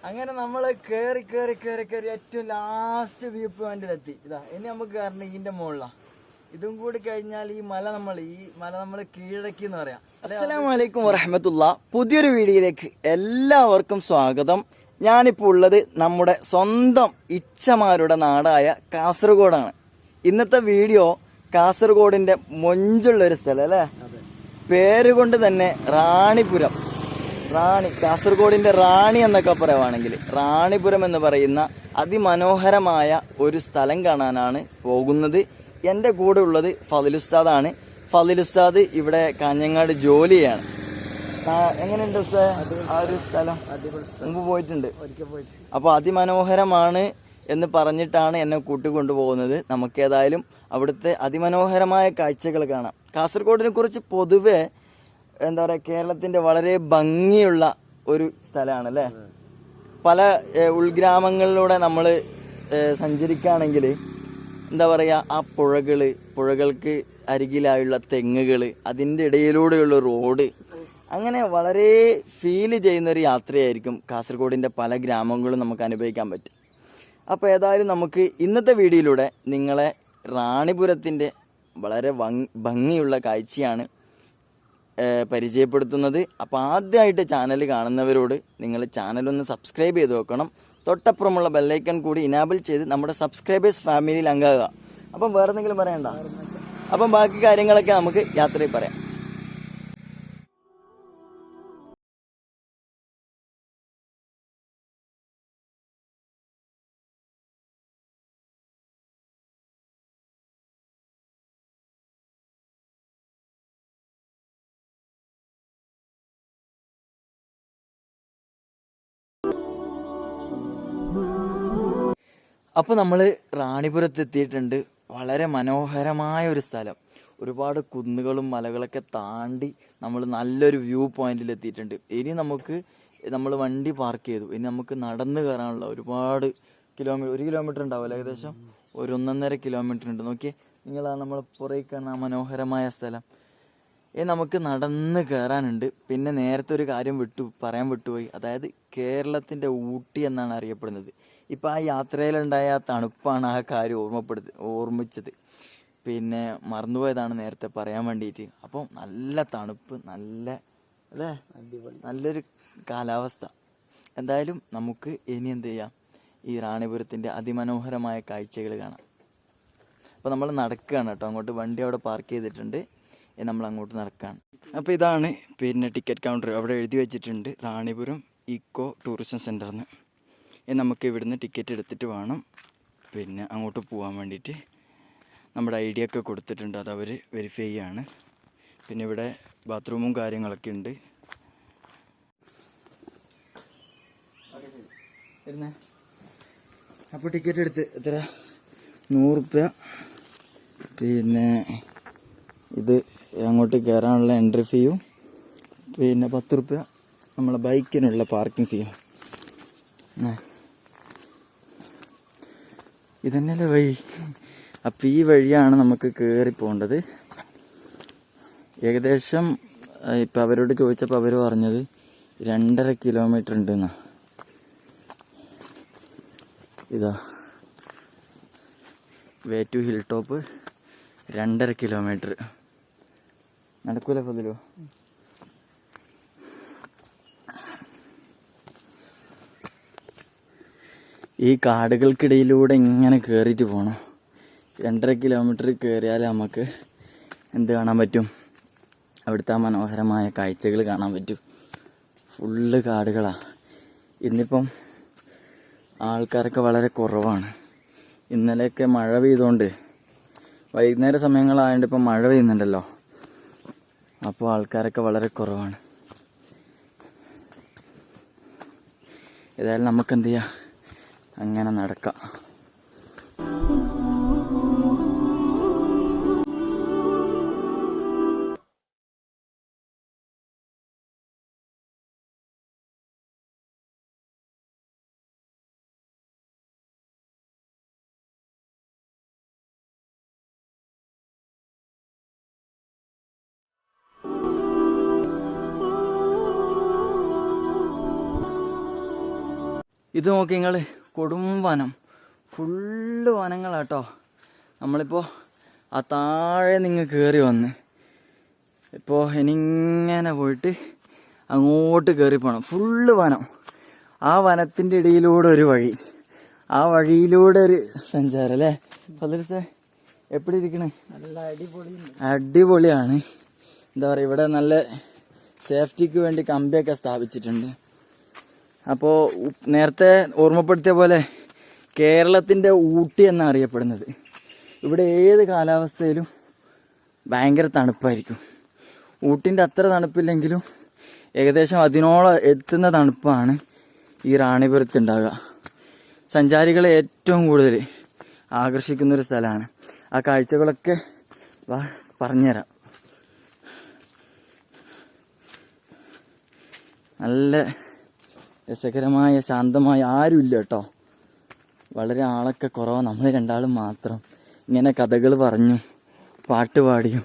അങ്ങനെ നമ്മള് കേറി ഏറ്റവും ലാസ്റ്റ് വ്യൂ പോയിന്റിലെത്തി. ഇതാ ഇനി നമുക്ക് കയറണം ഇതിന്റെ മുകളിലാ. ഇതും കൂടി കഴിഞ്ഞാൽ ഈ മല നമ്മൾ കീഴടക്കി എന്ന് പറയാം. അസ്സലാമു അലൈക്കും വറഹ്മത്തുള്ളാ. പുതിയൊരു വീഡിയോയിലേക്ക് എല്ലാവർക്കും സ്വാഗതം. ഞാനിപ്പോൾ ഉള്ളത് നമ്മുടെ സ്വന്തം ഇച്ഛമാരുടെ നാടായ കാസർഗോഡാണ്. ഇന്നത്തെ വീഡിയോ കാസർഗോഡിന്റെ മൊഞ്ചുള്ളൊരു സ്ഥലം അല്ലേ, പേരുകൊണ്ട് തന്നെ റാണിപുരം. കാസർഗോഡിന്റെ റാണി എന്നൊക്കെ പറയുവാണെങ്കിൽ റാണിപുരം എന്ന് പറയുന്ന അതിമനോഹരമായ ഒരു സ്ഥലം കാണാനാണ് പോകുന്നത്. എൻ്റെ കൂടെ ഉള്ളത് ഫളിലുസ്താദാണ്. ഫളിലുസ്താദ് ഇവിടെ കാഞ്ഞങ്ങാട് ജോലിയാണ്. എങ്ങനെയുണ്ട് ആ ഒരു സ്ഥലം? മുമ്പ് പോയിട്ടുണ്ട്. അപ്പോൾ അതിമനോഹരമാണ് എന്ന് പറഞ്ഞിട്ടാണ് എന്നെ കൂട്ടിക്കൊണ്ടുപോകുന്നത്. നമുക്കേതായാലും അവിടുത്തെ അതിമനോഹരമായ കാഴ്ചകൾ കാണാം. കാസർഗോഡിനെ കുറിച്ച് പൊതുവെ എന്താ പറയുക, കേരളത്തിൻ്റെ വളരെ ഭംഗിയുള്ള ഒരു സ്ഥലമാണ് അല്ലേ. പല ഉൾഗ്രാമങ്ങളിലൂടെ നമ്മൾ സഞ്ചരിക്കുകയാണെങ്കിൽ എന്താ പറയുക, ആ പുഴകൾക്ക് അരികിലായുള്ള തെങ്ങുകൾ, അതിൻ്റെ ഇടയിലൂടെയുള്ള റോഡ്, അങ്ങനെ വളരെ ഫീല് ചെയ്യുന്നൊരു യാത്രയായിരിക്കും കാസർഗോഡിൻ്റെ പല ഗ്രാമങ്ങളും നമുക്ക് അനുഭവിക്കാൻ പറ്റും. അപ്പോൾ ഏതായാലും നമുക്ക് ഇന്നത്തെ വീഡിയോയിലൂടെ നിങ്ങളെ റാണിപുരത്തിൻ്റെ വളരെ ഭംഗിയുള്ള കാഴ്ചയാണ് പരിചയപ്പെടുത്തുന്നത്. അപ്പോൾ ആദ്യമായിട്ട് ചാനൽ കാണുന്നവരോട് നിങ്ങൾ ചാനലൊന്ന് സബ്സ്ക്രൈബ് ചെയ്ത് വെക്കണം. തൊട്ടപ്പുറമുള്ള ബെല്ലൈക്കൺ കൂടി ഇനാബിൾ ചെയ്ത് നമ്മുടെ സബ്സ്ക്രൈബേഴ്സ് ഫാമിലിയിൽ അംഗമാകുക. അപ്പം വേറെ എന്തെങ്കിലും പറയണ്ട. അപ്പം ബാക്കി കാര്യങ്ങളൊക്കെ നമുക്ക് യാത്രയിൽ പറയാം. അപ്പോൾ നമ്മൾ റാണിപുരത്ത് എത്തിയിട്ടുണ്ട്. വളരെ മനോഹരമായ ഒരു സ്ഥലം. ഒരുപാട് കുന്നുകളും മലകളൊക്കെ താണ്ടി നമ്മൾ നല്ലൊരു വ്യൂ പോയിന്റിൽ എത്തിയിട്ടുണ്ട്. ഇനി നമ്മൾ വണ്ടി പാർക്ക് ചെയ്തു. ഇനി നമുക്ക് നടന്ന് കയറാനുള്ള ഒരുപാട് കിലോമീറ്റർ, 1 കിലോമീറ്റർ ഉണ്ടാവില്ല, ഏകദേശം 1.5 കിലോമീറ്റർ ഉണ്ട്. നോക്കിയേ നിങ്ങളാ നമ്മൾ പുറകെ കാണുന്ന മനോഹരമായ സ്ഥലം. നമുക്ക് നടന്ന് കയറാനുണ്ട്. പിന്നെ നേരത്തെ ഒരു കാര്യം പറയാൻ വിട്ടുപോയി. അതായത് കേരളത്തിൻ്റെ ഊട്ടി എന്നാണ് അറിയപ്പെടുന്നത്. ഇപ്പം ആ യാത്രയിലുണ്ടായ തണുപ്പാണ് ആ കാര്യം ഓർമ്മിച്ചത്. പിന്നെ മറന്നുപോയതാണ് നേരത്തെ പറയാൻ വേണ്ടിയിട്ട്. അപ്പം നല്ല തണുപ്പ്, നല്ലൊരു കാലാവസ്ഥ. എന്തായാലും നമുക്ക് ഇനി എന്ത് ചെയ്യാം, ഈ റാണിപുരത്തിൻ്റെ അതിമനോഹരമായ കാഴ്ചകൾ കാണാം. അപ്പോൾ നമ്മൾ നടക്കുകയാണ് കേട്ടോ. അങ്ങോട്ട് വണ്ടി അവിടെ പാർക്ക് ചെയ്തിട്ടുണ്ട്. നമ്മൾ അങ്ങോട്ട് നടക്കുകയാണ്. അപ്പോൾ ഇതാണ് പിന്നെ ടിക്കറ്റ് കൗണ്ടർ. അവിടെ എഴുതി വെച്ചിട്ടുണ്ട് റാണിപുരം ഇക്കോ ടൂറിസം സെൻ്ററിന്. നമുക്ക് ഇവിടുന്ന് ടിക്കറ്റ് എടുത്തിട്ട് വേണം പിന്നെ അങ്ങോട്ട് പോകാൻ വേണ്ടിയിട്ട്. നമ്മുടെ ഐ ഡി ഒക്കെ കൊടുത്തിട്ടുണ്ട്, അത് അവർ വെരിഫൈ ചെയ്യാണ്. പിന്നെ ഇവിടെ ബാത്റൂമും കാര്യങ്ങളൊക്കെ ഉണ്ട്. അപ്പോൾ ടിക്കറ്റ് എടുത്ത് എത്ര, 100 രൂപ. പിന്നെ ഇത് അങ്ങോട്ട് കയറാനുള്ള എൻട്രി ഫീയും, പിന്നെ 10 രൂപ നമ്മളെ ബൈക്കിനുള്ള പാർക്കിംഗ് ഫീയും. ഇതന്നെയല്ലേ വഴി. അപ്പോൾ ഈ വഴിയാണ് നമുക്ക് കയറി പോകേണ്ടത്. ഏകദേശം ഇപ്പം അവരോട് ചോദിച്ചപ്പോൾ അവർ പറഞ്ഞത് 2.5 കിലോമീറ്റർ ഉണ്ടെന്നാ. ഇതാ way to hill top 2.5 kilometre. നടക്കൂല പതിലോ. ഈ കാടുകൾക്കിടയിലൂടെ ഇങ്ങനെ കയറിയിട്ട് പോകണം. 2.5 കിലോമീറ്റർ കയറിയാൽ നമുക്ക് എന്ത് കാണാൻ പറ്റും? അവിടുത്തെ ആ മനോഹരമായ കാഴ്ചകൾ കാണാൻ പറ്റും. ഫുള്ള് കാടുകളാണ്. ഇന്നിപ്പം ആൾക്കാരൊക്കെ വളരെ കുറവാണ്. ഇന്നലെയൊക്കെ മഴ പെയ്തുകൊണ്ട്, വൈകുന്നേര സമയങ്ങളായതുകൊണ്ട് ഇപ്പം മഴ പെയ്യുന്നുണ്ടല്ലോ, അപ്പോൾ ആൾക്കാരൊക്കെ വളരെ കുറവാണ്. ഏതായാലും നമുക്ക് എന്ത് ചെയ്യാം, അങ്ങനെ നടക്കാം. ഇത് നോക്കി നിങ്ങൾ, കൊടും വനം, ഫുള്ള് വനങ്ങളാട്ടോ. നമ്മളിപ്പോൾ ആ താഴെ നിങ്ങൾ കയറി വന്ന് ഇപ്പോൾ ഇനിങ്ങനെ പോയിട്ട് അങ്ങോട്ട് കയറി പോകണം. ഫുള്ള് വനം. ആ വനത്തിൻ്റെ ഇടയിലൂടെ ഒരു വഴി, ആ വഴിയിലൂടെ ഒരു സഞ്ചാരം അല്ലേ ഫദൽസേ? എപ്പിടി ഇരിക്കണേ? നല്ല അടിപൊളിയാണ്. എന്താ പറയുക, ഇവിടെ നല്ല സേഫ്റ്റിക്ക് വേണ്ടി കമ്പിയൊക്കെ സ്ഥാപിച്ചിട്ടുണ്ട്. അപ്പോൾ നേരത്തെ ഓർമ്മപ്പെടുത്തിയ പോലെ കേരളത്തിൻ്റെ ഊട്ടി എന്നാണ് അറിയപ്പെടുന്നത്. ഇവിടെ ഏത് കാലാവസ്ഥയിലും ഭയങ്കര തണുപ്പായിരിക്കും. ഊട്ടിൻ്റെ അത്ര തണുപ്പില്ലെങ്കിലും ഏകദേശം അതിനോളം എത്തുന്ന തണുപ്പാണ് ഈ റാണിപുരത്ത് ഉണ്ടാവുക. സഞ്ചാരികളെ ഏറ്റവും കൂടുതൽ ആകർഷിക്കുന്നൊരു സ്ഥലമാണ്. ആ കാഴ്ചകളൊക്കെ പറഞ്ഞുതരാം. നല്ല രസകരമായ ശാന്തമായ ആരുമില്ല കേട്ടോ. വളരെ ആളൊക്കെ കുറവാണ്. നമ്മൾ രണ്ടാളും മാത്രം ഇങ്ങനെ കഥകൾ പറഞ്ഞും പാട്ട് പാടിയും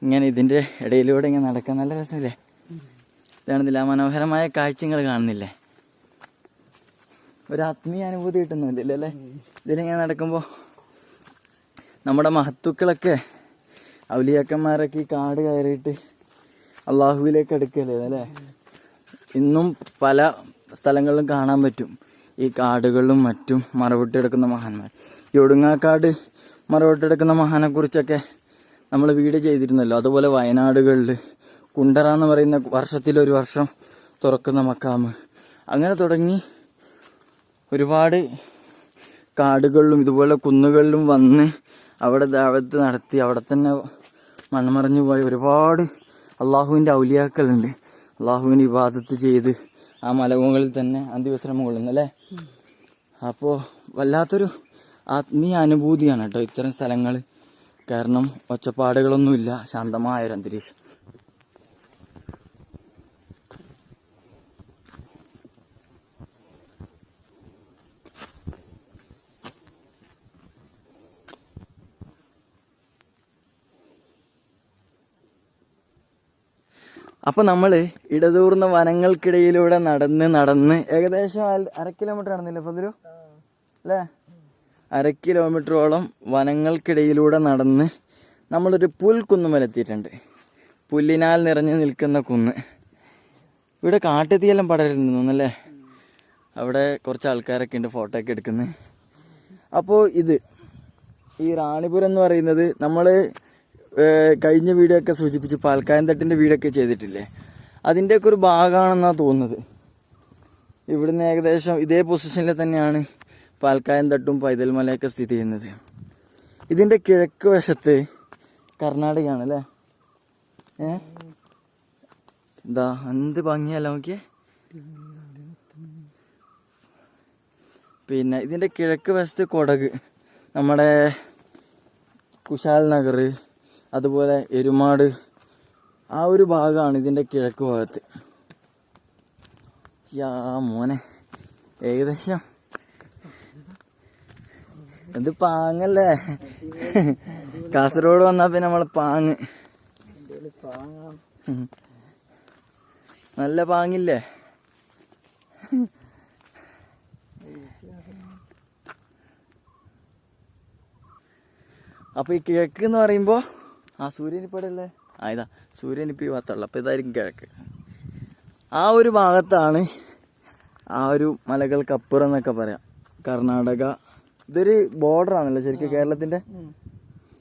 ഇങ്ങനെ ഇതിൻ്റെ ഇടയിലൂടെ ഇങ്ങനെ നടക്കാൻ നല്ല രസമില്ലേ? കാണുന്നില്ല, മനോഹരമായ കാഴ്ചകൾ കാണുന്നില്ലേ? ഒരു ആത്മീയ അനുഭൂതി കിട്ടുന്നില്ല അല്ലേ ഇതിലിങ്ങനെ നടക്കുമ്പോൾ? നമ്മുടെ മഹത്തുക്കളൊക്കെ, ഔലിയാക്കന്മാരൊക്കെ ഈ കാട് കയറിയിട്ട് അള്ളാഹുവിലേക്ക് അടുക്കല്ലേ അല്ലേ? ഇന്നും പല സ്ഥലങ്ങളിലും കാണാൻ പറ്റും ഈ കാടുകളിലും മറ്റും മറവിട്ടെടുക്കുന്ന മഹാന്മാർ. ഈ ഒടുങ്ങാക്കാട് മറവിട്ടെടുക്കുന്ന മഹാനെക്കുറിച്ചൊക്കെ നമ്മൾ വീഡിയോ ചെയ്തിരുന്നല്ലോ. അതുപോലെ വയനാടുകളിൽ കുണ്ടറ എന്ന് പറയുന്ന വർഷത്തിലൊരു വർഷം തുറക്കുന്ന മക്കാമ്, അങ്ങനെ തുടങ്ങി ഒരുപാട് കാടുകളിലും ഇതുപോലെ കുന്നുകളിലും വന്ന് അവിടെ ദഅവത്ത് നടത്തി അവിടെ തന്നെ മൺമറഞ്ഞു പോയ ഒരുപാട് അള്ളാഹുവിൻ്റെ ഔലിയാക്കളുണ്ട്. അള്ളാഹുവിൻ്റെ ഇബാദത്ത് ചെയ്ത് ആ മലമുകളിൽ തന്നെ അന്ത്യവിശ്രമം കൊള്ളുന്നല്ലേ? അപ്പോൾ വല്ലാത്തൊരു ആത്മീയ അനുഭൂതിയാണ് കേട്ടോ ഇത്തരം സ്ഥലങ്ങൾ. കാരണം ഒച്ചപ്പാടുകളൊന്നുമില്ല, ശാന്തമായൊരു അന്തരീക്ഷം. അപ്പോൾ നമ്മൾ ഇടതൂർന്ന വനങ്ങൾക്കിടയിലൂടെ നടന്ന് ഏകദേശം 1/2 കിലോമീറ്റർ നടന്നില്ലേ ഫതിലു അല്ലേ? 1/2 കിലോമീറ്ററോളം വനങ്ങൾക്കിടയിലൂടെ നടന്ന് നമ്മളൊരു പുൽക്കുന്നുമലെത്തിയിട്ടുണ്ട്. പുല്ലിനാൽ നിറഞ്ഞു നിൽക്കുന്ന കുന്ന്. ഇവിടെ കാട്ടുതീയെല്ലാം പടരുന്നു തോന്നല്ലേ? അവിടെ കുറച്ച് ആൾക്കാരൊക്കെ ഉണ്ട് ഫോട്ടോ ഒക്കെ എടുക്കുന്നത്. അപ്പോൾ ഇത് ഈ റാണിപുരം എന്ന് പറയുന്നത് നമ്മൾ കഴിഞ്ഞ വീഡിയോ ഒക്കെ സൂചിപ്പിച്ച് പാൽക്കായംതട്ടിൻ്റെ വീഡിയോ ഒക്കെ ചെയ്തിട്ടില്ലേ? അതിൻ്റെയൊക്കെ ഒരു ഭാഗമാണെന്നാണ് തോന്നുന്നത്. ഇവിടുന്ന് ഏകദേശം ഇതേ പൊസിഷനിൽ തന്നെയാണ് പാൽക്കായംതട്ടും പൈതൽ മലയൊക്കെ സ്ഥിതി ചെയ്യുന്നത്. ഇതിൻ്റെ കിഴക്ക് വശത്ത് കർണാടകയാണ് അല്ലേ? എന്താ എന്ത് ഭംഗിയല്ല നോക്കിയേ. പിന്നെ ഇതിൻ്റെ കിഴക്ക് വശത്ത് കൊടക്, നമ്മുടെ കുശാൽ നഗർ, അതുപോലെ എരുമാട്, ആ ഒരു ഭാഗമാണ് ഇതിൻ്റെ കിഴക്ക് ഭാഗത്ത്. യാ മോനെ, ഏകദേശം ഇത് പാങ്ങല്ലേ? കാസർഗോഡ് വന്നാൽ പിന്നെ നമ്മൾ പാങ്ങ്, നല്ല പാങ്ങില്ലേ? അപ്പോൾ ഈ കിഴക്ക് എന്ന് പറയുമ്പോൾ ആ സൂര്യനിപ്പടല്ലേ? ഇതാ സൂര്യനിപ്പി ഭാഗത്തുള്ള, അപ്പോൾ ഇതായിരിക്കും കിഴക്ക്. ആ ഒരു ഭാഗത്താണ് ആ ഒരു മലകൾക്കപ്പുറം എന്നൊക്കെ പറയാം കർണാടക. ഇതൊരു ബോർഡറാണല്ലോ ശരിക്കും കേരളത്തിൻ്റെ.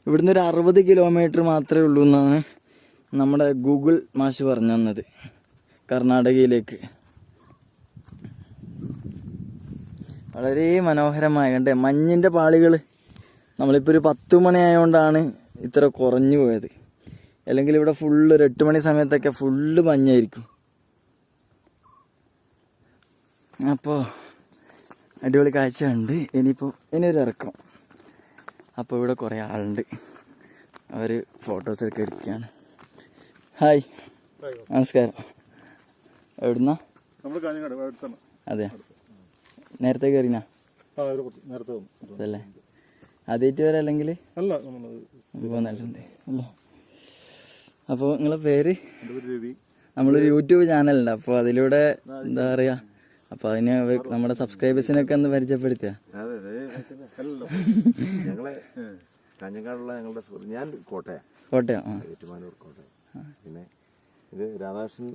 ഇവിടുന്ന് ഒരു 60 കിലോമീറ്റർ മാത്രമേ ഉള്ളൂ എന്നാണ് നമ്മുടെ ഗൂഗിൾ മാഷ് പറഞ്ഞു തന്നത് കർണാടകയിലേക്ക്. വളരെ മനോഹരമായ കണ്ടേ മഞ്ഞിൻ്റെ പാളികൾ. നമ്മളിപ്പോൾ ഒരു 10 മണി ആയതുകൊണ്ടാണ് ഇത്ര കുറഞ്ഞു പോയത്. അല്ലെങ്കിൽ ഇവിടെ ഫുള്ള് ഒരു 8 മണി സമയത്തൊക്കെ ഫുള്ള് മഞ്ഞായിരിക്കും. അപ്പോൾ അടിപൊളി കാഴ്ച ഉണ്ട്. ഇനിയൊരു ഇറക്കം. അപ്പോൾ ഇവിടെ കുറേ ആളുണ്ട്, അവർ ഫോട്ടോസൊക്കെ എടുക്കുകയാണ്. ഹായ്, നമസ്കാരം. എവിടുന്നാ? അതെ, നേരത്തെ കയറിനാ? അതല്ലേ ആദ്യമായിട്ട് വരാം അല്ലെങ്കിൽ പോന്നിട്ടുണ്ട് അല്ലേ? അപ്പോൾ നിങ്ങളെ പേര്? നമ്മളൊരു യൂട്യൂബ് ചാനലുണ്ട്. അപ്പോൾ അതിലൂടെ എന്താ പറയുക അപ്പോൾ അതിന് നമ്മുടെ സബ്സ്ക്രൈബേഴ്സിനൊക്കെ ഒന്ന് പരിചയപ്പെടുത്തുക. ഞങ്ങളെ കാഞ്ഞങ്ങാടുള്ള ഞങ്ങളുടെ ഞാൻ കോട്ടയം ഏറ്റുമാനൂർ കോട്ടയം. പിന്നെ ഇത് രാധാകൃഷ്ണൻ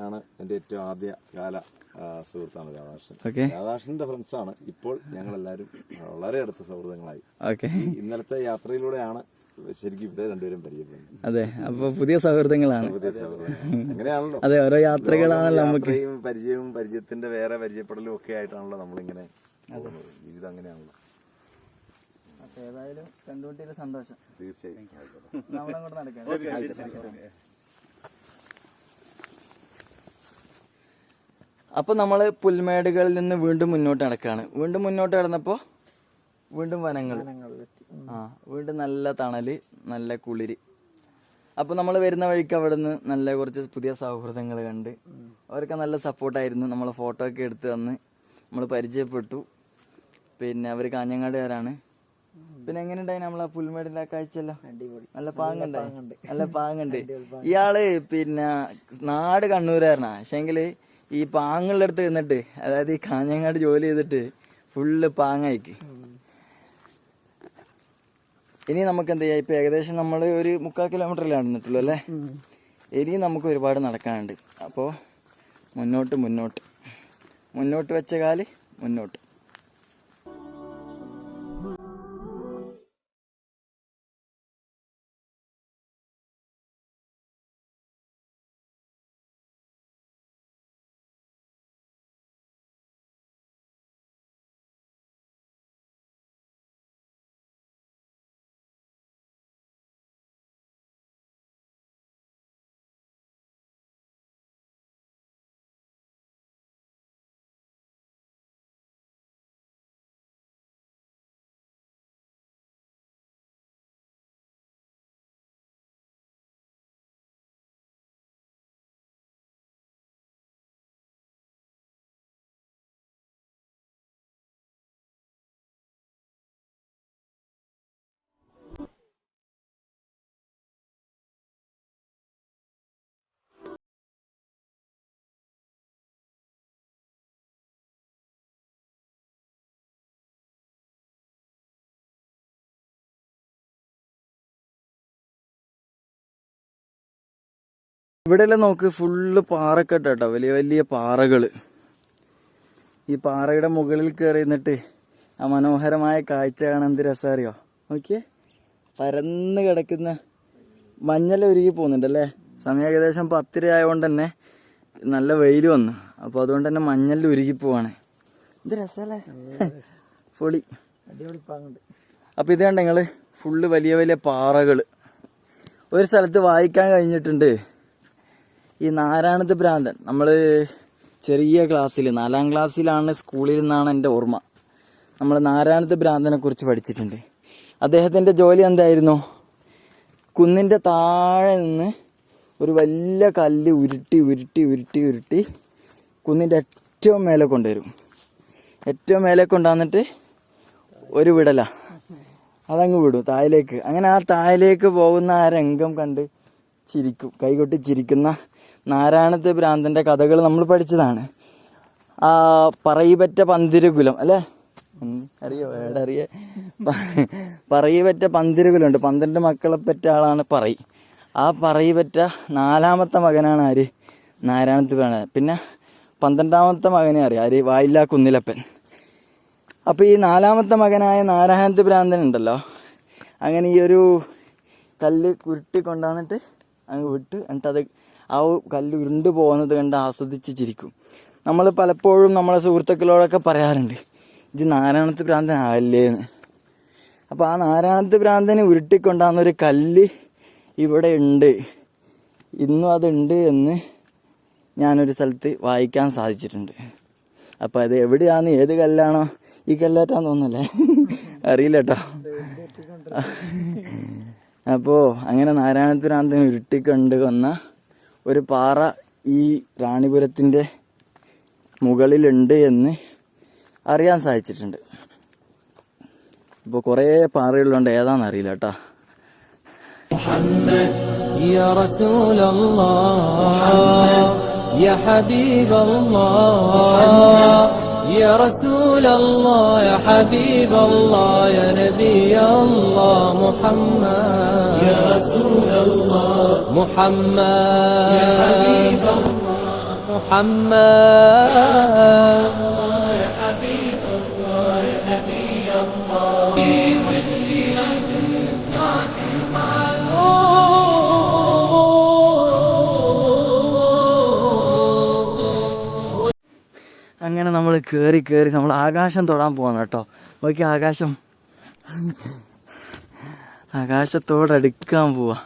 ആണ് എൻ്റെ ഏറ്റവും ആദ്യ കാല സുഹൃത്താണ് രാധാകൃഷ്ണൻ. രാധാകൃഷ്ണന്റെ ഫ്രണ്ട്സാണ്. ഇപ്പോൾ ഞങ്ങളെല്ലാവരും വളരെ അടുത്ത സൗഹൃദങ്ങളായി. ഇന്നലത്തെ യാത്രയിലൂടെയാണ് ശരിക്കും ഇവരെ രണ്ടുപേരും പരിചയപ്പെടുന്നത്. അതെ, അപ്പൊ പുതിയ സൗഹൃദങ്ങളാണ്. അങ്ങനെയാണല്ലോ, അതെ, ഓരോ യാത്രകളാണല്ലോ നമുക്ക്. പരിചയവും പരിചയത്തിന്റെ വേറെ പരിചയപ്പെടലും ഒക്കെ ആയിട്ടാണല്ലോ നമ്മളിങ്ങനെ ജീവിതം അങ്ങനെയാണല്ലോ. ഏതായാലും കണ്ടുകൊണ്ടിരുന്ന സന്തോഷം. തീർച്ചയായും. അപ്പൊ നമ്മള് പുൽമേടുകളിൽ നിന്ന് വീണ്ടും മുന്നോട്ട് നടക്കുകയാണ്. വീണ്ടും മുന്നോട്ട് നടന്നപ്പോ വീണ്ടും വനങ്ങൾ, വീണ്ടും നല്ല തണല്, നല്ല കുളിര്. അപ്പൊ നമ്മൾ വരുന്ന വഴിക്ക് അവിടെ നിന്ന് നല്ല കുറച്ച് പുതിയ സൗഹൃദങ്ങൾ കണ്ട് അവരൊക്കെ നല്ല സപ്പോർട്ടായിരുന്നു. നമ്മളെ ഫോട്ടോ ഒക്കെ എടുത്ത് തന്ന് നമ്മൾ പരിചയപ്പെട്ടു. പിന്നെ അവർ കാഞ്ഞങ്ങാടുകാരാണ്. പിന്നെ എങ്ങനെയുണ്ടായി നമ്മളെ പുൽമേടിന്റെ കാഴ്ചയല്ലോ? നല്ല പാങ്ങുണ്ട്. ഇയാള് പിന്നെ നാട് കണ്ണൂരായിരുന്നാ, പക്ഷെങ്കില് ഈ പാങ്ങുള്ള അടുത്ത് നിന്നിട്ട്, അതായത് ഈ കാഞ്ഞങ്ങാട് ജോലി ചെയ്തിട്ട് ഫുള്ള് പാങ്ങായിക്ക്. ഇനി നമുക്ക് എന്ത് ചെയ്യാം, ഇപ്പൊ ഏകദേശം നമ്മൾ ഒരു 3/4 കിലോമീറ്ററിലാണ് നടന്നിട്ടുള്ളൂ അല്ലേ? ഇനിയും നമുക്ക് ഒരുപാട് നടക്കാനുണ്ട്. അപ്പോൾ മുന്നോട്ട് വെച്ച കാല് മുന്നോട്ട്. ഇവിടെയെല്ലാം നോക്ക്, ഫുള്ള് പാറക്കെട്ട് കേട്ടോ, വലിയ വലിയ പാറകള്. ഈ പാറയുടെ മുകളിൽ കയറി നിന്നിട്ട് ആ മനോഹരമായ കാഴ്ച കാണാൻ എന്ത് രസം അറിയോ? നോക്കിയേ, പരന്ന് കിടക്കുന്ന മഞ്ഞെല്ലാം ഉരുകി പോകുന്നുണ്ടല്ലേ. സമയം ഏകദേശം 10:30 ആയതുകൊണ്ട് തന്നെ നല്ല വെയിൽ വന്നു. അപ്പോൾ അതുകൊണ്ട് തന്നെ മഞ്ഞെല്ലാം ഉരുകി പോവാണ്. എന്ത് രസമല്ലേ, പൊളി. അപ്പോൾ ഇത് കണ്ട നിങ്ങള്, ഫുള്ള് വലിയ വലിയ പാറകള്. ഒരു സ്ഥലത്ത് വായിക്കാൻ കഴിഞ്ഞിട്ടുണ്ട്, ഈ നാരായണത്ത് ഭ്രാന്തൻ. നമ്മൾ ചെറിയ ക്ലാസ്സിൽ 4ാം ക്ലാസ്സിലാണ് സ്കൂളിൽ നിന്നാണ് എൻ്റെ ഓർമ്മ. നമ്മൾ നാരായണത്ത് ഭ്രാന്തനെ കുറിച്ച് പഠിച്ചിട്ടുണ്ട്. അദ്ദേഹത്തിൻ്റെ ജോലി എന്തായിരുന്നു? കുന്നിൻ്റെ താഴെ നിന്ന് ഒരു വലിയ കല്ല് ഉരുട്ടി ഉരുട്ടി ഉരുട്ടി ഉരുട്ടി കുന്നിൻ്റെ ഏറ്റവും മേലെ കൊണ്ടുവരും. ഏറ്റവും മേലെ കൊണ്ടുവന്നിട്ട് ഒരു വിടല അതങ്ങ് വിടും താഴേക്ക്. അങ്ങനെ ആ താഴേക്ക് പോകുന്ന ആ രംഗം കണ്ട് ചിരിക്കും, കൈകൊട്ടി ചിരിക്കുന്ന നാരായണത്തെ ഭ്രാന്തന്റെ കഥകൾ നമ്മൾ പഠിച്ചതാണ്. ആ പറയിപറ്റ പന്തിരുകുലം അല്ലേ, അറിയോ? അറിയേ, പറയിപറ്റ പന്തിരുകുലമുണ്ട്. 12 മക്കളെ പറ്റ ആളാണ് പറയി. ആ പറയിപറ്റ 4ാമത്തെ മകനാണ് ആര്? നാരായണത്ത് ഭ്രാന്തൻ. പിന്നെ 12ാമത്തെ മകനെ അറിയാം, ആര്? വായില്ലാ കുന്നിലപ്പൻ. അപ്പോൾ ഈ 4ാമത്തെ മകനായ നാരായണത്ത് ഭ്രാന്തൻ ഉണ്ടല്ലോ, അങ്ങനെ ഈ ഒരു കല്ല് ഉരുട്ടി കൊണ്ടുവന്നിട്ട് അങ്ങ് വിട്ട്, എന്നിട്ട് അത് ആ കല്ല് ഉരുണ്ട് പോകുന്നത് കണ്ട് ആസ്വദിച്ച് ചിരിക്കും. നമ്മൾ പലപ്പോഴും നമ്മളെ സുഹൃത്തുക്കളോടൊക്കെ പറയാറുണ്ട്, ഇത് നാരായണത്ത് ഭ്രാന്തൻ ആവില്ലേന്ന്. അപ്പോൾ ആ നാരായണത്ത് ഭ്രാന്തന് ഉരുട്ടിക്കൊണ്ടാകുന്ന ഒരു കല്ല് ഇവിടെ ഉണ്ട്, ഇന്നും അതുണ്ട് എന്ന് ഞാനൊരു സ്ഥലത്ത് വായിക്കാൻ സാധിച്ചിട്ടുണ്ട്. അപ്പോൾ അത് എവിടെയാണ്, ഏത് കല്ലാണോ, ഈ കല്ലാറ്റാന്ന് തോന്നുന്നല്ലേ, അറിയില്ല കേട്ടോ. അപ്പോൾ അങ്ങനെ നാരായണത്ത് ഭ്രാന്തൻ ഉരുട്ടിക്കൊണ്ട് വന്ന ഒരു പാറ ഈ റാണിപുരത്തിൻ്റെ മുകളിലുണ്ട് എന്ന് അറിയാൻ സാധിച്ചിട്ടുണ്ട്. ഇപ്പോൾ കുറേ പാറകളുണ്ട്, ഏതാണെന്ന് അറിയില്ല കേട്ടോ. يا حبيب الله يا رسول الله يا حبيب الله يا نبي الله محمد يا رسول الله محمد يا حبيب الله محمد يا حبيب الله يا نبي الله അങ്ങനെ നമ്മൾ കയറി കയറി നമ്മൾ ആകാശം തൊടാൻ പോവാണ് കേട്ടോ. നോക്കി ആകാശം, ആകാശത്തോടടുക്കാൻ പോവാ.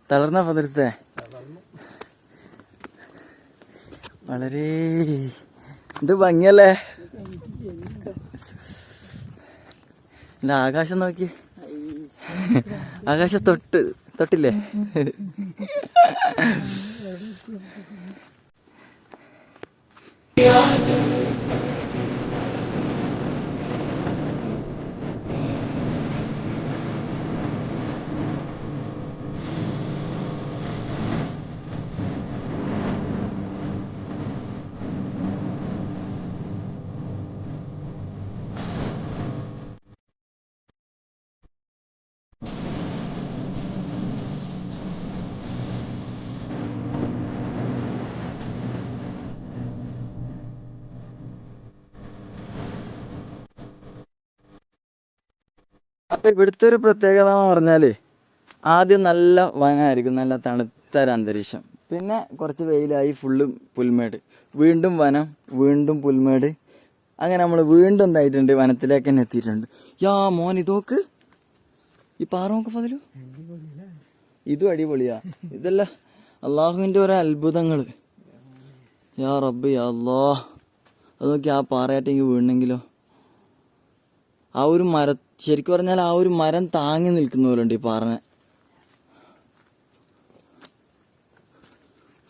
തളർന്ന ഫദർസേ വളരെ ഇത് ഭംഗിയല്ലേ. എന്റെ ആകാശം നോക്കി, ആകാശം തൊട്ടില്ലേ. അപ്പൊ ഇവിടുത്തെ ഒരു പ്രത്യേകത എന്ന് പറഞ്ഞാല് ആദ്യം നല്ല വനമായിരിക്കും, നല്ല തണുത്ത ഒരു അന്തരീക്ഷം. പിന്നെ കുറച്ച് വെയിലായി, ഫുള്ള് പുൽമേട്, വീണ്ടും വനം, വീണ്ടും പുൽമേട്. അങ്ങനെ നമ്മൾ വീണ്ടും എന്തായിട്ടുണ്ട്, വനത്തിലേക്ക് തന്നെ എത്തിയിട്ടുണ്ട്. യാ മോൻ ഇതോക്ക്, ഈ പാറ നോക്ക് ഫതിലു, ഇതും അടിപൊളിയാ. ഇതല്ല അള്ളാഹുവിന്റെ ഓരോ അത്ഭുതങ്ങള്. യാ റബ്ബ് യാ അല്ലാഹ്. അത് നോക്കി, ആ പാറയാറ്റെങ്കിൽ വീണെങ്കിലോ. ആ ഒരു ശരിക്കും പറഞ്ഞാൽ ആ ഒരു മരം താങ്ങി നിൽക്കുന്ന പോലെ ഉണ്ട് ഈ പാറനെ.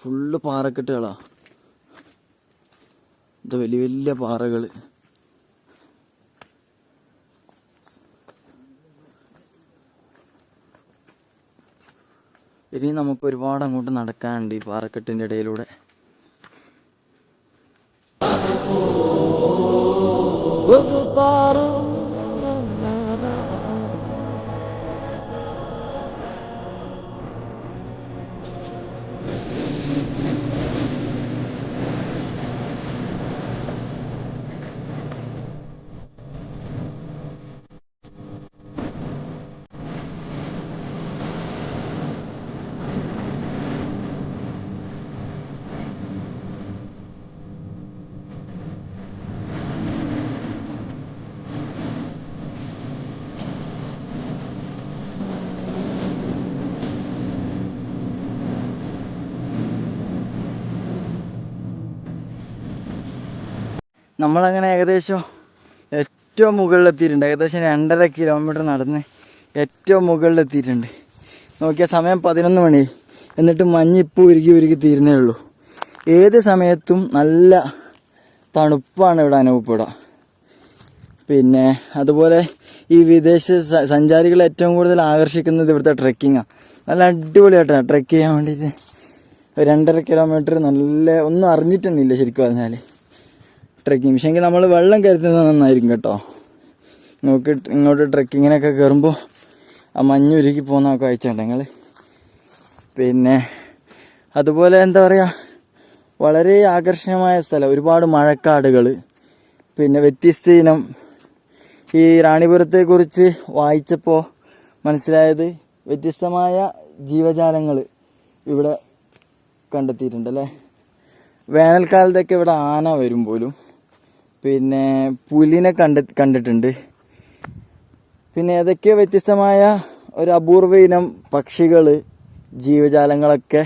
ഫുള്ള് പാറക്കെട്ടുകളാ, ഇത് വലിയ വലിയ പാറകള്. ഇനി നമുക്ക് ഒരുപാട് അങ്ങോട്ട് നടക്കാനുണ്ട് ഈ പാറക്കെട്ടിന്റെ ഇടയിലൂടെ. നമ്മളങ്ങനെ ഏകദേശം ഏറ്റവും മുകളിലെത്തിയിട്ടുണ്ട്. ഏകദേശം 2.5 കിലോമീറ്റർ നടന്ന് ഏറ്റവും മുകളിലെത്തിയിട്ടുണ്ട്. നോക്കിയാൽ സമയം 11 മണി, എന്നിട്ട് മഞ്ഞ് ഇപ്പോൾ ഉരുകി തീരുന്നേ ഉള്ളൂ. ഏത് സമയത്തും നല്ല തണുപ്പാണ് ഇവിടെ അനുഭവപ്പെടുക. പിന്നെ അതുപോലെ ഈ വിദേശ സഞ്ചാരികളെ ഏറ്റവും കൂടുതൽ ആകർഷിക്കുന്നത് ഇവിടുത്തെ ട്രെക്കിങ്ങാണ്. നല്ല അടിപൊളിയായിട്ടാണ് ട്രെക്ക് ചെയ്യാൻ വേണ്ടിയിട്ട്. 2.5 കിലോമീറ്റർ നല്ല ഒന്നും അറിഞ്ഞിട്ടൊന്നുമില്ല ശരിക്കും പറഞ്ഞാൽ ട്രെക്കിങ്. പക്ഷേങ്കിൽ നമ്മൾ വെള്ളം കരുതുന്നത് നന്നായിരിക്കും കേട്ടോ. ഇങ്ങോട്ട് ട്രെക്കിങ്ങിനൊക്കെ കയറുമ്പോൾ ആ മഞ്ഞ് ഉരുകി പോകുന്ന കാഴ്ച ഉണ്ട് നിങ്ങൾ. പിന്നെ അതുപോലെ എന്താ പറയുക, വളരെ ആകർഷണീയമായ സ്ഥലം, ഒരുപാട് മഴക്കാടുകൾ. പിന്നെ വ്യത്യസ്ത ഇനം ഈ റാണിപുരത്തെക്കുറിച്ച് വായിച്ചപ്പോൾ മനസ്സിലായത് വ്യത്യസ്തമായ ജീവജാലങ്ങൾ ഇവിടെ കണ്ടെത്തിയിട്ടുണ്ടല്ലേ. വേനൽക്കാലത്തൊക്കെ ഇവിടെ ആന വരും പോലും. പിന്നെ പുലിനെ കണ്ടിട്ടുണ്ട്. പിന്നെ ഏതൊക്കെയോ വ്യത്യസ്തമായ ഒരു അപൂർവ ഇനം പക്ഷികൾ, ജീവജാലങ്ങളൊക്കെ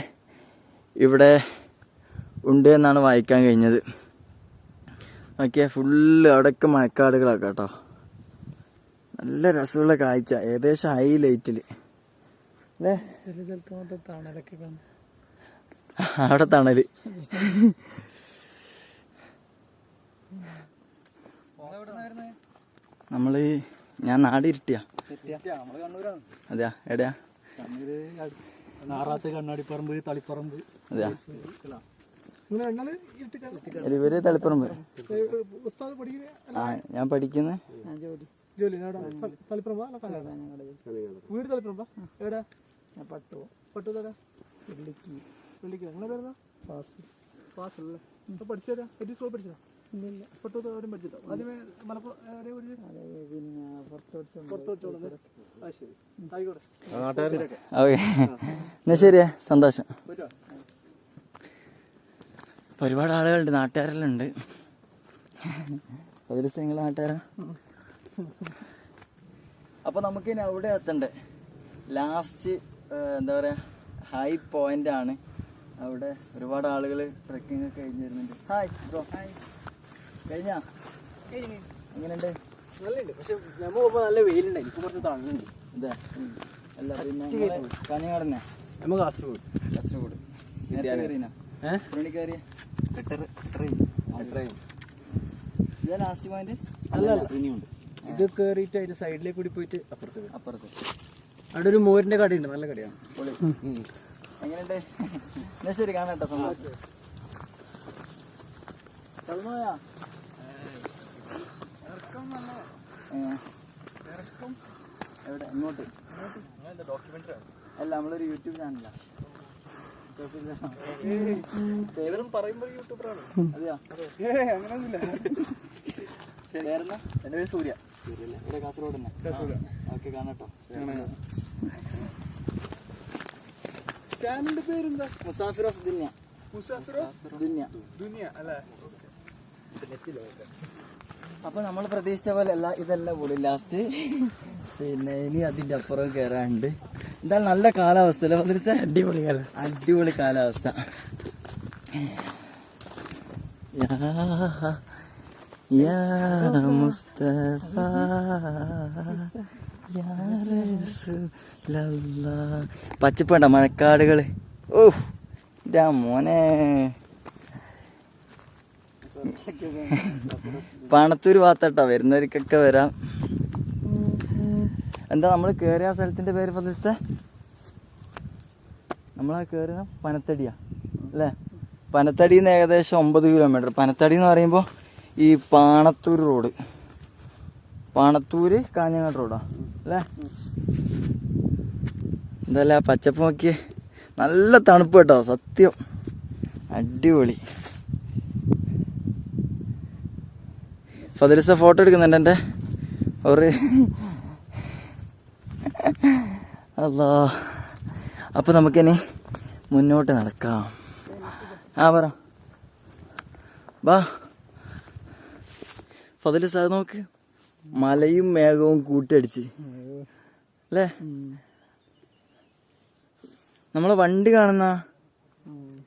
ഇവിടെ ഉണ്ട് എന്നാണ് വായിക്കാൻ കഴിഞ്ഞത്. ഓക്കെ, ഫുള്ള് അവിടെയൊക്കെ മഴക്കാടുകളൊക്കെ കേട്ടോ. നല്ല രസമുള്ള കാഴ്ച, ഏകദേശം ഹൈലൈറ്റിൽ അല്ലേ. അവിടെ തണല്. ഞാൻ നാട് ഇരുട്ടിയാ. അതെയാ, എവിടെയാ? നാറാത്ത്, കണ്ണാടിപ്പറമ്പ്, തളിപ്പറമ്പ്. അതെയാ നിങ്ങൾ ഇവര് തളിപ്പറമ്പ്. ഉസ്താദ് പഠിക്കുന്ന ആ ഞാൻ പഠിക്കുന്ന ജോലി തളിപ്പറമ്പാ? വീട് തളിപ്പറമ്പാ? എവിടെ? പട്ടൂതാ? വെള്ളിക്ക്. നിങ്ങളെ പേരുന്ന ഫാസല്ലേ? പഠിച്ചതാ? ഏറ്റവും സ്കൂൾ പഠിച്ചതാ? പട്ടൂത്ത് എവിടെയും പഠിച്ചിട്ടോ? ആദ്യമേ മലപ്പുറം എവിടെയാ പഠിച്ചത്? പുറത്ത് പഠിച്ചോളൂ. ആ ശരി, ആയിക്കോട്ടെ. ഓക്കെ എന്നാ ശരിയാ, സന്തോഷം. പോയിട്ടോ. ഒരുപാട് ആളുകളുണ്ട്, നാട്ടുകാരെല്ലാം ഉണ്ട്. ഒരു ദിവസം നിങ്ങൾ നാട്ടുകാരാ. അപ്പൊ നമുക്കിനി അവിടെ എത്തണ്ടേ. ലാസ്റ്റ് എന്താ പറയാ, ഹൈ പോയിന്റ് ആണ്. അവിടെ ഒരുപാട് ആളുകൾ ട്രെക്കിംഗ് ഒക്കെ കഴിഞ്ഞ് വരുന്നുണ്ട്. Hi bro. കഴിഞ്ഞാ എങ്ങനെയുണ്ട്? നല്ലുണ്ട്, പക്ഷെ നമ്മൾ പോകുമ്പോൾ നല്ല വെയിലുണ്ട്. എനിക്ക് കുറച്ച് തണുണ്ട്. അതെ. അല്ല പിന്നെ കാഞ്ഞങ്ങാട് തന്നെ? നമ്മൾ കാസർഗോഡ്. കാസർഗോഡ്. കയറിയ ഇതാ ലാസ്റ്റ് പോയിന്റ്? അല്ല, ഇനിയുണ്ട്. ഇത് കയറിയിട്ട് അതിന്റെ സൈഡിലേക്ക് കൂടി പോയിട്ട് അപ്പുറത്ത്. അവിടെ ഒരു മോരിന്റെ കടയുണ്ട്, നല്ല കടയാണ്. എങ്ങനെയുണ്ട്? എന്നാ ശരി, കാണാട്ടോ. എവിടെ? ഇങ്ങോട്ട് അല്ല, നമ്മളൊരു യൂട്യൂബ് ചാനലാണ്. പറയുമ്പോൾ യൂട്യൂബറാണ്. അതെയോ? അങ്ങനെയൊന്നുമില്ല. പേരെന്നാ? എൻ്റെ പേര് സൂര്യ. ഇവിടെ കാസർഗോഡ് തന്നെ. ഓക്കെ, കാണാട്ടോ. ചാനലിന്റെ പേരെന്താ? മുസാഫിർ ഓഫ് ദുനിയ. ദുനിയ അല്ലേ? അപ്പൊ നമ്മൾ പ്രതീക്ഷിച്ച പോലെ അല്ല, ഇതല്ല പോലും ലാസ്റ്റ്. പിന്നെ ഇനി അതിന്റെ അപ്പുറം കയറാനുണ്ട്. എന്തായാലും നല്ല കാലാവസ്ഥ അല്ലേ മദ്രസ? അടിപൊളി കാലാവസ്ഥ. യാ മുസ്തഫ യാ റസൂലല്ലാഹ്. പച്ചപ്പുണ്ട, മഴക്കാടുകള്. ഓ മോനെ, പണത്തൂര് ഭാഗത്താട്ടോ. വരുന്നവർക്കൊക്കെ വരാം. എന്താ നമ്മൾ കയറിയ സ്ഥലത്തിന്റെ പേര് ഫതിൽസേ? നമ്മളാ കയറിയ പനത്തടിയാ അല്ലേ? പനത്തടിയിൽ നിന്ന് ഏകദേശം 9 കിലോമീറ്റർ. പനത്തടി എന്ന് പറയുമ്പോൾ ഈ പാണത്തൂർ റോഡ്, പാണത്തൂര് കാഞ്ഞങ്ങാട് റോഡാ അല്ലേ? എന്തല്ല പച്ചപ്പ് നോക്കിയേ, നല്ല തണുപ്പ് കേട്ടോ, സത്യം അടിപൊളി. ഫതിൽസ ഫോട്ടോ എടുക്കുന്നുണ്ട് എൻ്റെ ഒരു. അല്ലാ, അപ്പൊ നമുക്കിനി മുന്നോട്ട് നടക്കാം. പറ ബാ. ഫതിൽസ അത് നോക്ക്, മലയും മേഘവും കൂട്ടിയടിച്ച് അല്ലേ? നമ്മളെ വണ്ടി കാണുന്ന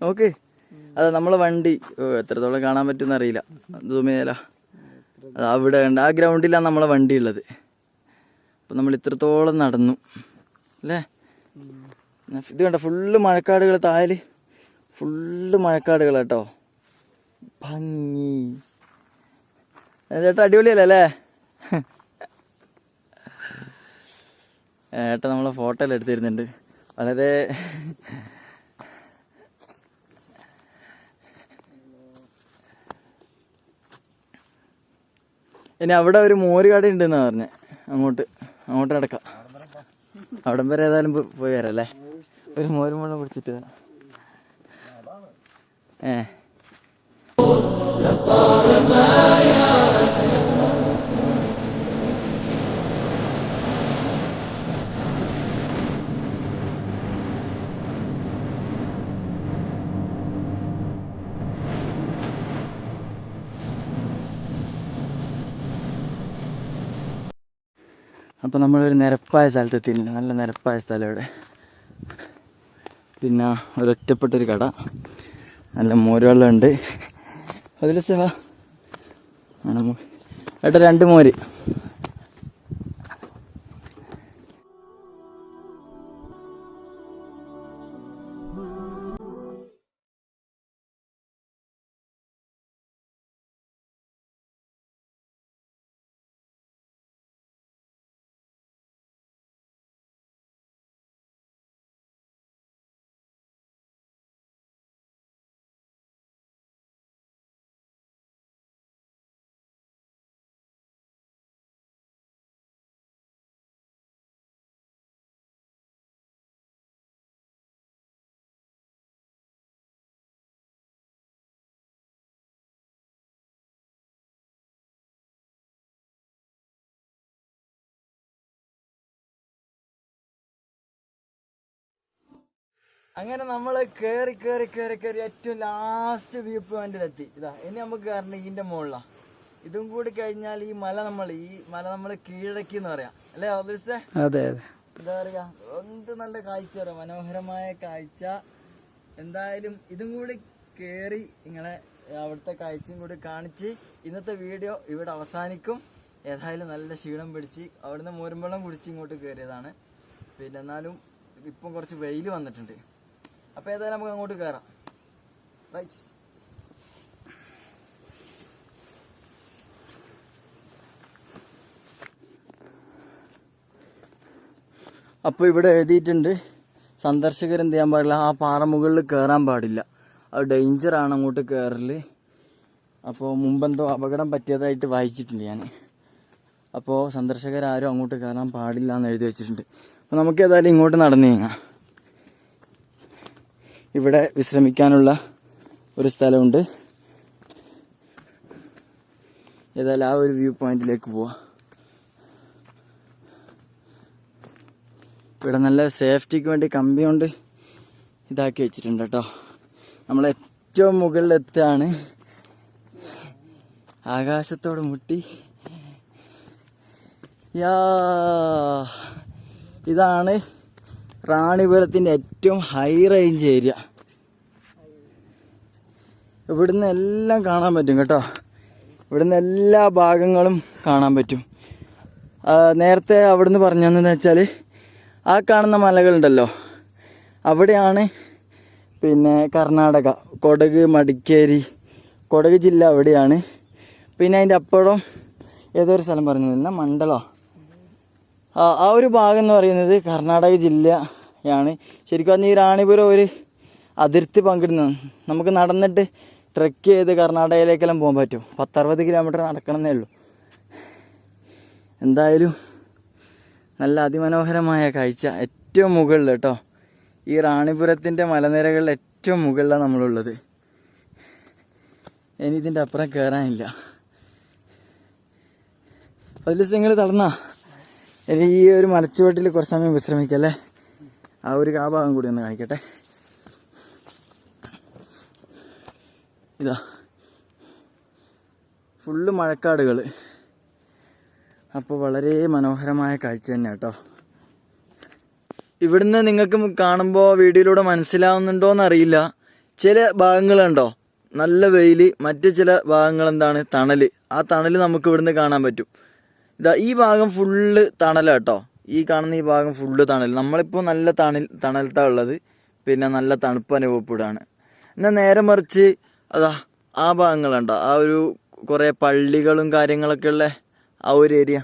നോക്ക്. അതെ, നമ്മളെ വണ്ടി എത്രത്തോളം കാണാൻ പറ്റുമെന്ന് അറിയില്ല. സൂമിയല്ല, അത് അവിടെ ഉണ്ട്, ആ ഗ്രൗണ്ടിലാണ് നമ്മളെ വണ്ടി ഉള്ളത്. അപ്പം നമ്മൾ ഇത്രത്തോളം നടന്നു അല്ലേ? ഇത് കണ്ട, ഫുള്ള് മഴക്കാടുകൾ. താഴെ ഫുള്ള് മഴക്കാടുകൾ കേട്ടോ. ഭംഗി ചേട്ടാ, അടിപൊളിയല്ലേ അല്ലേ? ഏട്ടാ നമ്മളെ ഫോട്ടോ എല്ലാം എടുത്തിരുന്നുണ്ട്. വളരെ ഇനി അവിടെ ഒരു മോര് കട ഉണ്ടെന്നാ പറഞ്ഞേ. അങ്ങോട്ട് നടക്കാം. അവിടം വരെ ഏതായാലും പോയി വരാം അല്ലേ? ഒരു മോരും വെള്ളം കുടിച്ചിട്ട്. അപ്പം നമ്മളൊരു നിരപ്പായ സ്ഥലത്തെത്തിയിട്ടുണ്ട്. നല്ല നിരപ്പായ സ്ഥലം ഇവിടെ. പിന്നെ ഒരൊറ്റപ്പെട്ടൊരു കട, നല്ല മോരുവെള്ളം ഉണ്ട്. അതിൽ സേവാ ഏട്ടാ 2 മോര്. അങ്ങനെ നമ്മൾ കയറി കയറി കയറി കയറി ഏറ്റവും ലാസ്റ്റ് വ്യൂ പോയിന്റിലെത്തി. ഇതാ ഇനി നമുക്ക് കയറണം ഇതിന്റെ മുകളിലാണ്. ഇതും കൂടി കഴിഞ്ഞാൽ ഈ മല നമ്മൾ കീഴടക്കി എന്ന് പറയാം അല്ലേ അതെ. അതെ. എന്താ പറയാ, എന്ത് നല്ല കാഴ്ച പറയാം, മനോഹരമായ കാഴ്ച. എന്തായാലും ഇതും കൂടി കയറി നിങ്ങളെ അവിടുത്തെ കാഴ്ചയും കൂടി കാണിച്ച് ഇന്നത്തെ വീഡിയോ ഇവിടെ അവസാനിക്കും. ഏതായാലും നല്ല ക്ഷീണം പിടിച്ച് അവിടുന്ന് മോരുമ്പെള്ളം കുടിച്ച് ഇങ്ങോട്ട് കയറിയതാണ്. പിന്നെ എന്നാലും ഇപ്പം കുറച്ച് വെയിൽ വന്നിട്ടുണ്ട്. അപ്പോൾ ഏതായാലും നമുക്ക് അങ്ങോട്ട് കയറാം. റൈറ്റ്. അപ്പോൾ ഇവിടെ എഴുതിയിട്ടുണ്ട്, സന്ദർശകർ എന്ത് ചെയ്യാൻ പാടില്ല, ആ പാറ മുകളിൽ കയറാൻ പാടില്ല, അത് ഡേഞ്ചറാണ് അങ്ങോട്ട് കയറൽ. അപ്പോൾ മുമ്പെന്തോ അപകടം പറ്റിയതായിട്ട് വായിച്ചിട്ടുണ്ട് ഞാൻ. അപ്പോൾ സന്ദർശകരാരും അങ്ങോട്ട് കയറാൻ പാടില്ല എന്ന് എഴുതി വെച്ചിട്ടുണ്ട്. അപ്പോൾ നമുക്ക് ഏതായാലും ഇങ്ങോട്ട് നടന്നു നീങ്ങാം. ഇവിടെ വിശ്രമിക്കാനുള്ള ഒരു സ്ഥലമുണ്ട്. ഏതായാലും ആ ഒരു വ്യൂ പോയിന്റിലേക്ക് പോവാം. ഇവിടെ നല്ല സേഫ്റ്റിക്ക് വേണ്ടി കമ്പി കൊണ്ട് ഇതാക്കി വെച്ചിട്ടുണ്ട് കേട്ടോ. നമ്മൾ ഏറ്റവും മുകളിലെത്താണ്, ആകാശത്തോട് മുട്ടി. ഇതാണ് റാണിപുരത്തിൻ്റെ ഏറ്റവും ഹൈ റേഞ്ച് ഏരിയ. ഇവിടുന്ന് എല്ലാം കാണാൻ പറ്റും കേട്ടോ. ഇവിടുന്ന് എല്ലാ ഭാഗങ്ങളും കാണാൻ പറ്റും. നേരത്തെ അവിടുന്ന് പറഞ്ഞതെന്ന് വെച്ചാൽ ആ കാണുന്ന മലകളുണ്ടല്ലോ, അവിടെയാണ് പിന്നെ കർണാടക, കൊടക്, മടിക്കേരി, കൊടക് ജില്ല അവിടെയാണ്. പിന്നെ അതിൻ്റെ അപ്പുറം ഏതൊരു സ്ഥലം പറഞ്ഞില്ല, മണ്ഡലോ, ആ ഒരു ഭാഗം എന്ന് പറയുന്നത് കർണാടക ജില്ലയാണ്. ശരിക്കും പറഞ്ഞാൽ ഈ റാണിപുരം ഒരു അതിർത്തി പങ്കിടുന്നതാണ്. നമുക്ക് നടന്നിട്ട് ട്രെക്ക് ചെയ്ത് കർണാടകയിലേക്കെല്ലാം പോകാൻ പറ്റും. 10-60 കിലോമീറ്റർ നടക്കണമെന്നേ ഉള്ളൂ. എന്തായാലും നല്ല അതിമനോഹരമായ കാഴ്ച. ഏറ്റവും മുകളിൽ കേട്ടോ, ഈ റാണിപുരത്തിൻ്റെ മലനിരകളിൽ ഏറ്റവും മുകളിലാണ് നമ്മളുള്ളത്. ഇനി ഇതിൻ്റെ അപ്പുറം കയറാനില്ല. അതിൽ നിങ്ങൾ തളർന്നാ ഇനി ഈ ഒരു മലച്ചുവട്ടിൽ കുറച്ച് സമയം വിശ്രമിക്കല്ലേ. ആ ഭാഗം കൂടി ഒന്ന് കാണിക്കട്ടെ. ഇതാ ഫുള്ള് മഴക്കാടുകൾ. അപ്പോൾ വളരെ മനോഹരമായ കാഴ്ച തന്നെ കേട്ടോ. ഇവിടുന്ന് നിങ്ങൾക്ക് കാണുമ്പോൾ വീഡിയോയിലൂടെ മനസ്സിലാവുന്നുണ്ടോയെന്നറിയില്ല, ചില ഭാഗങ്ങളുണ്ടോ നല്ല വെയിൽ, മറ്റു ചില ഭാഗങ്ങൾ എന്താണ് തണൽ. ആ തണൽ നമുക്ക് ഇവിടുന്ന് കാണാൻ പറ്റും. ഇതാ ഈ ഭാഗം ഫുള്ള് തണലാട്ടോ. ഈ കാണുന്ന ഈ ഭാഗം ഫുള്ള് തണൽ. നമ്മളിപ്പോൾ നല്ല തണലത്താണ് ഉള്ളത്. പിന്നെ നല്ല തണുപ്പ് അനുഭവപ്പെടുകയാണ്. എന്നാൽ നേരെ മറിച്ച് അതാ ആ ഭാഗങ്ങളുണ്ടോ, ആ ഒരു കുറേ പള്ളികളും കാര്യങ്ങളൊക്കെ ഉള്ള ആ ഒരു ഏരിയ,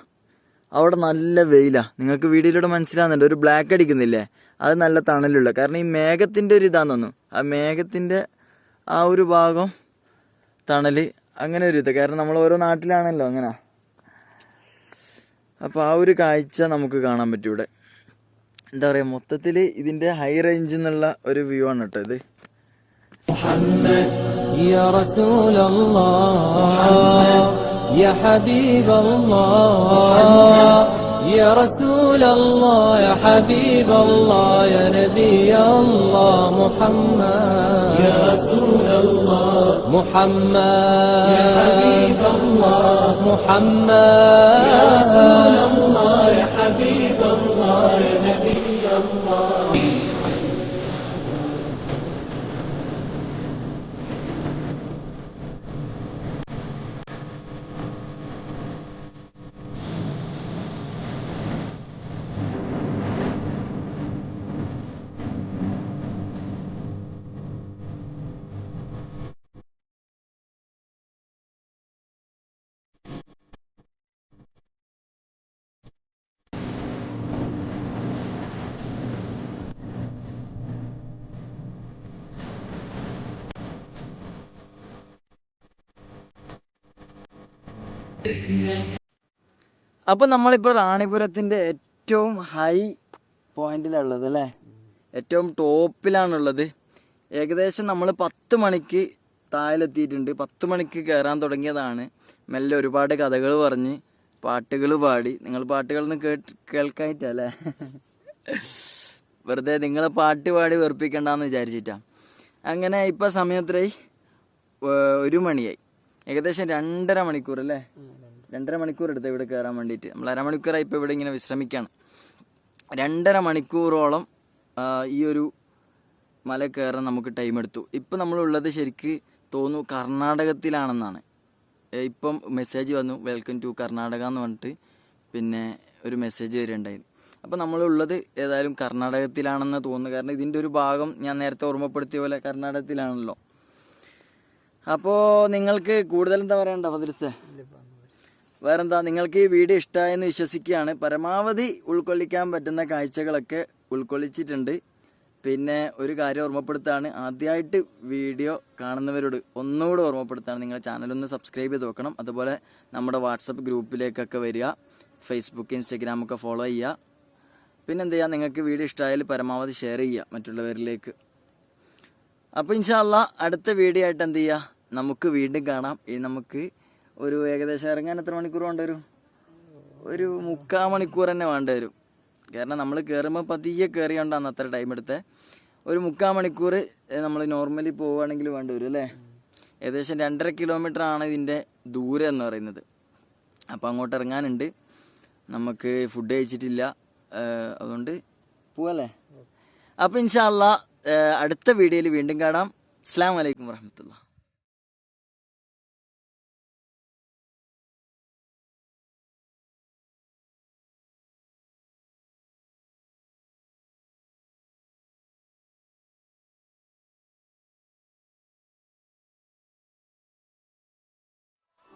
അവിടെ നല്ല വെയിലാണ്. നിങ്ങൾക്ക് വീഡിയോയിലൂടെ മനസ്സിലാവുന്നുണ്ട്, ഒരു ബ്ലാക്ക് അടിക്കുന്നില്ലേ, അത് നല്ല തണലുള്ള. കാരണം ഈ മേഘത്തിൻ്റെ ഒരു ഇതാന്ന് തോന്നുന്നു, ആ മേഘത്തിൻ്റെ ആ ഒരു ഭാഗം തണൽ, അങ്ങനെ ഒരു ഇത്. കാരണം നമ്മൾ ഓരോ നാട്ടിലാണല്ലോ അങ്ങനെ. അപ്പോൾ ആ ഒരു കാഴ്ച നമുക്ക് കാണാൻ പറ്റും ഇവിടെ. എന്താ പറയുക, മൊത്തത്തിൽ ഇതിൻ്റെ ഹൈ റേഞ്ച് എന്നുള്ള ഒരു വ്യൂ ആണ് കേട്ടോ ഇത്. يا رسول الله يا حبيب الله يا رسول الله يا حبيب الله يا نبي الله محمد يا رسول الله محمد يا حبيب الله محمد يا رسول الله يا حبيب الله يا نبي الله. അപ്പോൾ നമ്മളിപ്പോൾ റാണിപുരത്തിൻ്റെ ഏറ്റവും ഹൈ പോയിന്റിലുള്ളത് അല്ലേ, ഏറ്റവും ടോപ്പിലാണുള്ളത്. ഏകദേശം നമ്മൾ 10 മണിക്ക് താഴെത്തിയിട്ടുണ്ട്. 10 മണിക്ക് കയറാൻ തുടങ്ങിയതാണ്. മെല്ലെ ഒരുപാട് കഥകൾ പറഞ്ഞ് പാട്ടുകൾ പാടി. നിങ്ങൾ പാട്ടുകളൊന്നും കേൾക്കാനിട്ടല്ലേ. വെറുതെ നിങ്ങളെ പാട്ട് പാടി വെറുപ്പിക്കണ്ടെന്ന് വിചാരിച്ചിട്ടാ. അങ്ങനെ ഇപ്പം സമയം എത്രയായി? 1 മണിയായി. ഏകദേശം 2.5 മണിക്കൂർ അല്ലേ? 2.5 മണിക്കൂർ എടുത്ത് ഇവിടെ കയറാൻ വേണ്ടിയിട്ട്. നമ്മൾ അരമണിക്കൂറായി ഇപ്പോൾ ഇവിടെ ഇങ്ങനെ വിശ്രമിക്കുകയാണ്. 2.5 മണിക്കൂറോളം ഈ ഒരു മല കയറാൻ നമുക്ക് ടൈം എടുത്തു. ഇപ്പം നമ്മളുള്ളത് ശരിക്ക് തോന്നുന്നു കർണാടകത്തിലാണെന്നാണ്. ഇപ്പം മെസ്സേജ് വന്നു, വെൽക്കം ടു കർണാടക എന്ന് പറഞ്ഞിട്ട് പിന്നെ ഒരു മെസ്സേജ് വരുന്നുണ്ടായിരുന്നു. അപ്പോൾ നമ്മളുള്ളത് ഏതായാലും കർണാടകത്തിലാണെന്ന് തോന്നുന്നു. കാരണം ഇതിൻ്റെ ഒരു ഭാഗം ഞാൻ നേരത്തെ ഓർമ്മപ്പെടുത്തിയ പോലെ കർണാടകത്തിലാണല്ലോ. അപ്പോൾ നിങ്ങൾക്ക് കൂടുതൽ എന്താ പറയണ്ട ഫദ്രിസേ? വേറെന്താ, നിങ്ങൾക്ക് ഈ വീഡിയോ ഇഷ്ടമായെന്ന് വിശ്വസിക്കുകയാണ്. പരമാവധി ഉൾക്കൊള്ളിക്കാൻ പറ്റുന്ന കാഴ്ചകളൊക്കെ ഉൾക്കൊള്ളിച്ചിട്ടുണ്ട്. പിന്നെ ഒരു കാര്യം ഓർമ്മപ്പെടുത്താണ്, ആദ്യമായിട്ട് വീഡിയോ കാണുന്നവരോട് ഒന്നുകൂടെ ഓർമ്മപ്പെടുത്താണ്, നിങ്ങളുടെ ചാനലൊന്ന് സബ്സ്ക്രൈബ് ചെയ്ത് വെക്കണം. അതുപോലെ നമ്മുടെ വാട്സപ്പ് ഗ്രൂപ്പിലേക്കൊക്കെ വരിക, ഫേസ്ബുക്ക് ഇൻസ്റ്റഗ്രാമൊക്കെ ഫോളോ ചെയ്യുക. പിന്നെന്ത് ചെയ്യുക, നിങ്ങൾക്ക് വീഡിയോ ഇഷ്ടമായാൽ പരമാവധി ഷെയർ ചെയ്യുക മറ്റുള്ളവരിലേക്ക്. അപ്പോൾ ഇൻഷാ അല്ലാഹ് അടുത്ത വീഡിയോ ആയിട്ട് എന്ത് ചെയ്യുക, നമുക്ക് വീണ്ടും കാണാം. ഈ നമുക്ക് ഒരു ഏകദേശം ഇറങ്ങാൻ എത്ര മണിക്കൂർ വേണ്ടി വരും? ഒരു 3/4 മണിക്കൂർ തന്നെ വേണ്ടി വരും. കാരണം നമ്മൾ കയറുമ്പോൾ പതിയെ കയറിയോണ്ടാണ് അത്ര ടൈം എടുത്തത്. ഒരു 3/4 മണിക്കൂർ നമ്മൾ നോർമലി പോവുകയാണെങ്കിൽ വേണ്ടി വരും അല്ലേ? ഏകദേശം 2.5 കിലോമീറ്റർ ആണ് ഇതിൻ്റെ ദൂരം എന്ന് പറയുന്നത്. അപ്പോൾ അങ്ങോട്ട് ഇറങ്ങാനുണ്ട്. നമുക്ക് ഫുഡ് കഴിച്ചിട്ടില്ല, അതുകൊണ്ട് പോവല്ലേ? അപ്പോൾ ഇൻഷാ അല്ലാഹ് അടുത്ത വീഡിയോയിൽ വീണ്ടും കാണാം. അസ്സലാമു അലൈക്കും വറഹ്മത്തുള്ളാഹി.